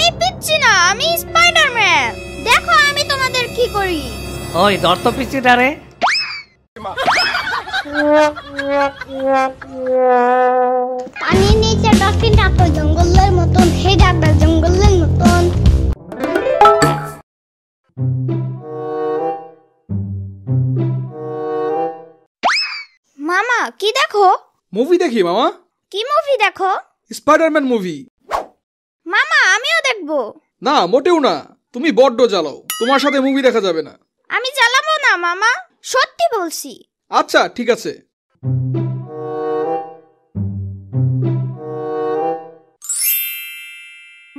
আমি পিচ্ছি না, আমি স্পাইডারম্যান। দেখো আমি তোমাদের কি করি। ওই ধর তো পিচ্ছিটারে। পানির নিচে ডলফিনটা তো জঙ্গলের মতন, হে ডাকটা জঙ্গলের মতন। মামা কি দেখো? মুভি দেখি মামা। কি মুভি দেখো? Spiderman movie. মামা আমিও দেখবো। না মোটেও না, তুমি বড্ড জ্বালাও, তোমার সাথে মুভি দেখা যাবে না। আমি জ্বালাবো না মামা, সত্যি বলছি। আচ্ছা ঠিক আছে।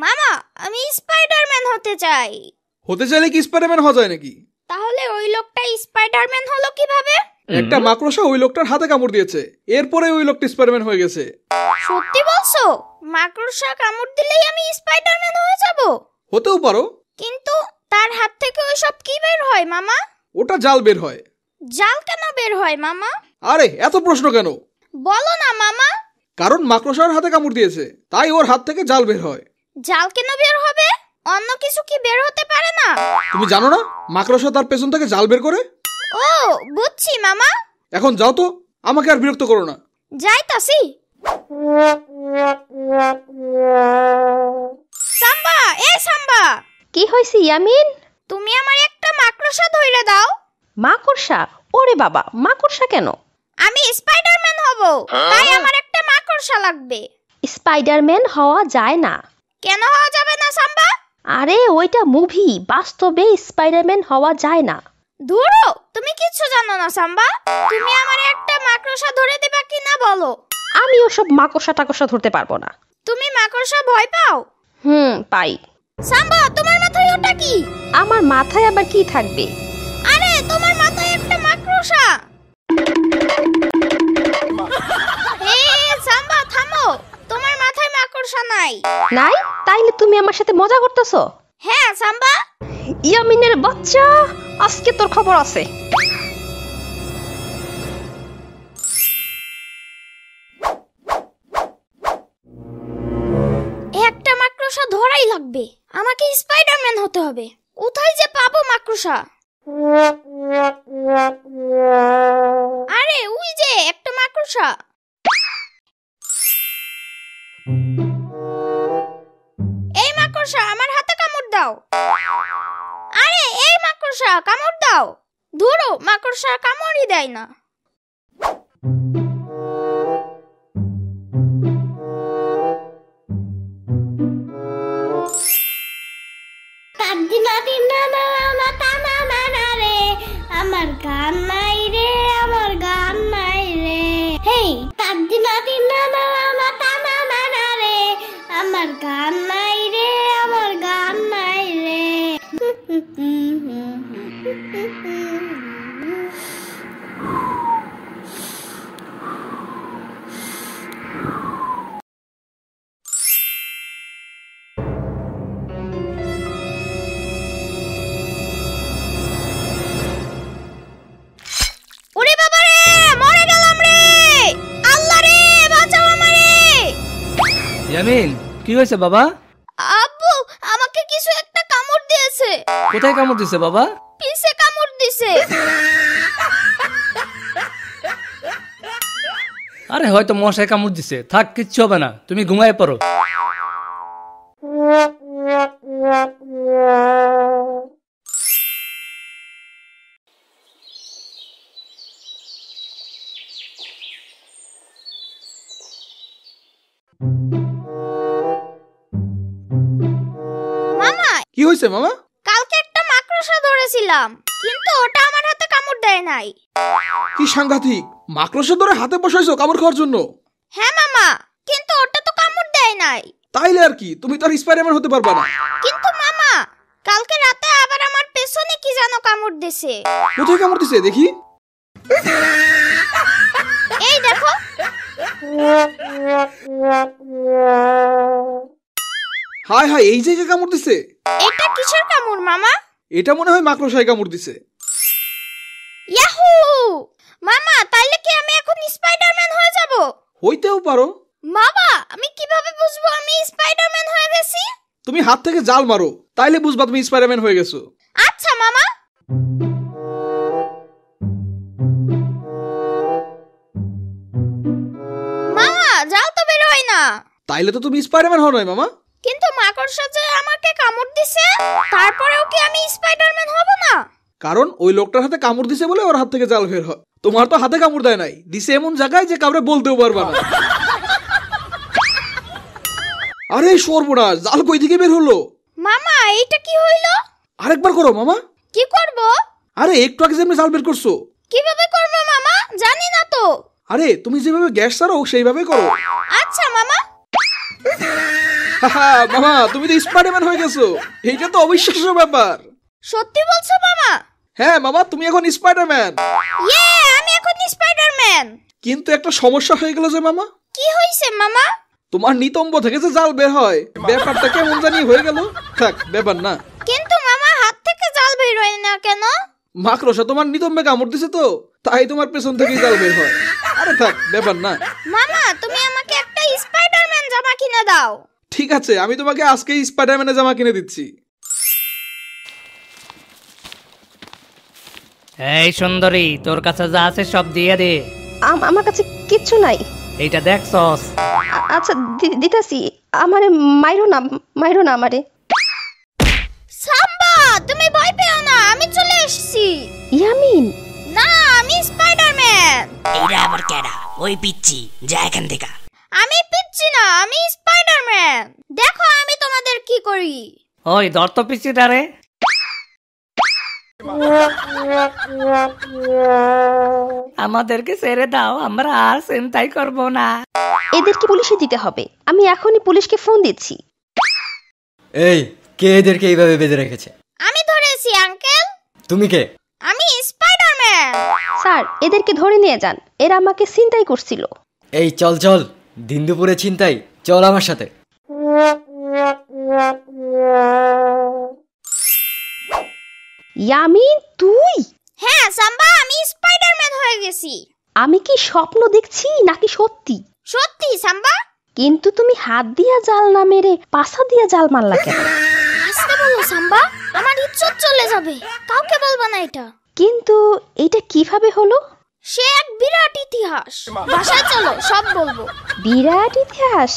মামা আমি স্পাইডারম্যান হতে চাই। হতে চাইলে কি স্পাইডারম্যান হওয়া যায় নাকি? তাহলে ওই লোকটা স্পাইডারম্যান হলো কিভাবে? একটা মাকড়সা ওই লোকটার হাতে কামড় দিয়েছে, এরপরে ওই লোকটা স্পাইডারম্যান হয়ে গেছে। সত্যি বলছো? মাকড়সা কামড় দিলেই আমি স্পাইডারম্যান হয়ে যাব? হতেও পারো। কিন্তু তার হাত থেকে ওইসব কি বের হয় মামা? ওটা জাল বের হয়। জাল কেন বের হয় মামা? আরে এত প্রশ্ন কেন? বলো না মামা। কারণ মাকড়সার হাতে কামড় দিয়েছে, তাই ওর হাত থেকে জাল বের হয়। জাল কেন বের হবে? অন্য কিছু কি বের হতে পারে না? তুমি জানো না মাকড়সা তার পেছন থেকে জাল বের করে? ও বুঝছি মামা। এখন যাও তো, আমাকে আর বিরক্ত করো না। যাইতাছি। সাম্বা, এই সাম্বা। কি হইছে ইয়ামিন? তুমি আমার একটা মাকড়সা ধইরা দাও। মাকড়সা? ওরে বাবা, মাকড়সা কেন? আমি স্পাইডারম্যান হব, তাই আমার একটা মাকড়সা লাগবে। স্পাইডারম্যান হওয়া যায় না। কেন হওয়া যাবে না সাম্বা? আরে ওইটা মুভি, বাস্তবে স্পাইডারম্যান হওয়া যায় না। ধুরো, তুমি কিচ্ছু জানো না সাম্বা। তুমি আমার একটা মাকড়সা ধরে দিবা কিনা বলো। আমি ওসব মাকড়সা টাকড়সা ধরতে পারবো না। তুমি মাকড়সা ভয় পাও? পাই। সাম্বা তোমার মাথায় ওটা কি? আমার মাথায় আবার কি থাকবে? আরে তোমার মাথায় একটা মাকড়সা। সাম্বা থামো, তোমার মাথায় মাকড়সা নাই। নাই? তাইলে তুমি আমার সাথে মজা করতেছো? হ্যাঁ সাম্বা। ইয়ামিনের বাচ্চা, আজকে তোর খবর আছে। একটা মাকড়সা ধরাই লাগবে, আমাকে স্পাইডারম্যান হতে হবে। কোথায় যে পাবো মাকড়সা? আরে ওই যে একটা মাকড়সা। এই মাকড়সা আমার হাতে কামড় দাও। আরে এই মাকড়সা কামড় দাও। ধুরো, মাকড়সা কামড়ই দেয় না। আমার গান নাই রে, আমার গান নাই রে। হেই তাদিনা দিনা না মাতা না না রে, আমার গান নাই রে, আমার গান নাই রে। ওরে বাবা রে, মরে গেলাম রে। আল্লাহ রে বাঁচাও আমারে। ইয়ামিন কি হয়েছে বাবা? আব্বু আমাকে কিছু একটা কামড় দিয়েছে। কোথায় কামড় দিছে বাবা? পিছে কামড় দিছে। আরে হয়তো মশায় কামড় দিছে, থাক কিচ্ছু হবে না, তুমি ঘুমায় পড়ো। মামা কি হয়েছে মামা? কালকে একটা মাকড়সা ধরেছিলাম, কিন্তু ওটা আমার হাতে কামড় দেয় নাই। কি সাংঘাতিক, মাকড়সা ধরে হাতে বসাইছো কামড় খাওয়ার জন্য? হ্যাঁ মামা, কিন্তু ওটা তো কামড় দেয় নাই। তাইলে আর কি, তুমি তো আর স্পাইডারম্যান হতে পারবা না। কিন্তু মামা কালকে রাতে আবার আমার পেছনে কি যেন কামড় দিছে। কোথায় কামড় দিছে দেখি? এই দেখো। হায় হায়, এই জায়গায় কামড় দিছে। এটা কিসের কামড় মামা? এটা মনে হয় মাকড়সায় কামড় দিছে। ইয়াহু! মামা তাইলে কি আমি এখন স্পাইডারম্যান হয়ে যাব? হইতেও পারো। মামা আমি কিভাবে বুঝবো আমি স্পাইডারম্যান হয়ে গেছি? তুমি হাত থেকে জাল মারো, তাইলে বুঝবা তুমি স্পাইডারম্যান হয়ে গেছো। আচ্ছা মামা। মামা জাল তো বের হয় না। তাইলে তো তুমি স্পাইডারম্যান হও নাই মামা। কিন্তু মাকড়সা যে আমাকে কামড় দিছে, তারপরেও কি আমি স্পাইডারম্যান হব না? কারণ ওই লোকটার হাতে কামড় দিছে বলে ওর হাত থেকে জাল বের হয়। তোমার তো হাতে কামড় দেয় নাই, দিছে এমন জায়গায় যে কাউরে বলতেও পারবা না। আরে সর্বনাশ, জাল কই থেকে বের হলো? মামা এইটা কি হইলো? আরেকবার করো মামা। কি করব? আরে একটু আগে যেমনি জাল বের করছো। কিভাবে করব মামা? জানি না তো। আরে তুমি যেভাবে গ্যাস ছাড়ো সেইভাবে করো। আচ্ছা মামা। মামা তুমি তো স্পাইডারম্যান হয়ে গেছো, এইটা তো অবিশ্বাস্য ব্যাপার। সত্যি বলছো মামা? হ্যাঁ মামা, তুমি এখন স্পাইডারম্যান। ইয়ে, আমি এখন স্পাইডারম্যান। কিন্তু একটা সমস্যা হয়ে গেল যে মামা। কি হইছে মামা? তোমার নিতম্ব থেকে যে জাল বের হয়, ব্যাপারটা কেমন জানি হয়ে গেল। থাক, ব্যাপার না। কিন্তু মামা হাত থেকে জাল বের হয় না কেন? মাকড়সা তোমার নিতম্বে কামড় দিছে তো, তাই তোমার পেছন থেকেই জাল বের হয়। আরে থাক, ব্যাপার না। মামা তুমি আমাকে একটা স্পাইডারম্যান জামা কিনে দাও। ঠিক আছে, আমি তোমাকে আজকেই স্পাইডারম্যানের জামা কিনে দিচ্ছি। এই সুন্দরী, তোর কাছে যা আছে সব দিয়ে দে। আমার কাছে কিচ্ছু নাই। এইটা দেখছস? আচ্ছা দিতাছি। আমারে মাইরো না আমারে। সাম্বা তুমি ভয় পেও না, আমি চলে এসেছি। ইয়ামিন, না আমি স্পাইডারম্যান। এইটা আবার কেডা? ওই পিচ্ছি, যা এখান থেকে। আমি পিচ্ছি না, আমি স্পাইডারম্যান। দেখো আমি তোমাদের কি করি। ওই ধর তো পিছিটারে। আমাদেরকে ছেড়ে দাও, আমরা আর চিন্তাই করব না। এদেরকে পুলিশে দিতে হবে। আমি এখনই পুলিশকে ফোন দিচ্ছি। এই, কে এদেরকে এইভাবে বেঁধে রেখেছে? আমি ধরেছি আঙ্কেল। তুমি কে? আমি স্পাইডারম্যান। স্যার, এদেরকে ধরে নিয়ে যান। এরা আমাকে ছিনতাই করছিল। এই চল চল, দিন দুপুরে ছিনতাই, চল আমার সাথে। ইয়ামিন তুই? হ্যাঁ সাম্বা, আমি স্পাইডারম্যান হয়ে গেছি। আমি কি স্বপ্ন দেখছি নাকি সত্যি? সত্যি সাম্বা। কিন্তু তুমি হাত দিয়া জাল না মেরে পাছা দিয়া জাল মারলা কেন? আস্তে বলো সাম্বা, আমার ইজ্জত চলে যাবে। কাউকে বলবা না এটা। কিন্তু এটা কিভাবে হলো? সে এক বিরাট ইতিহাস। বাসায় চলো, সব বলবো। বিরাট ইতিহাস।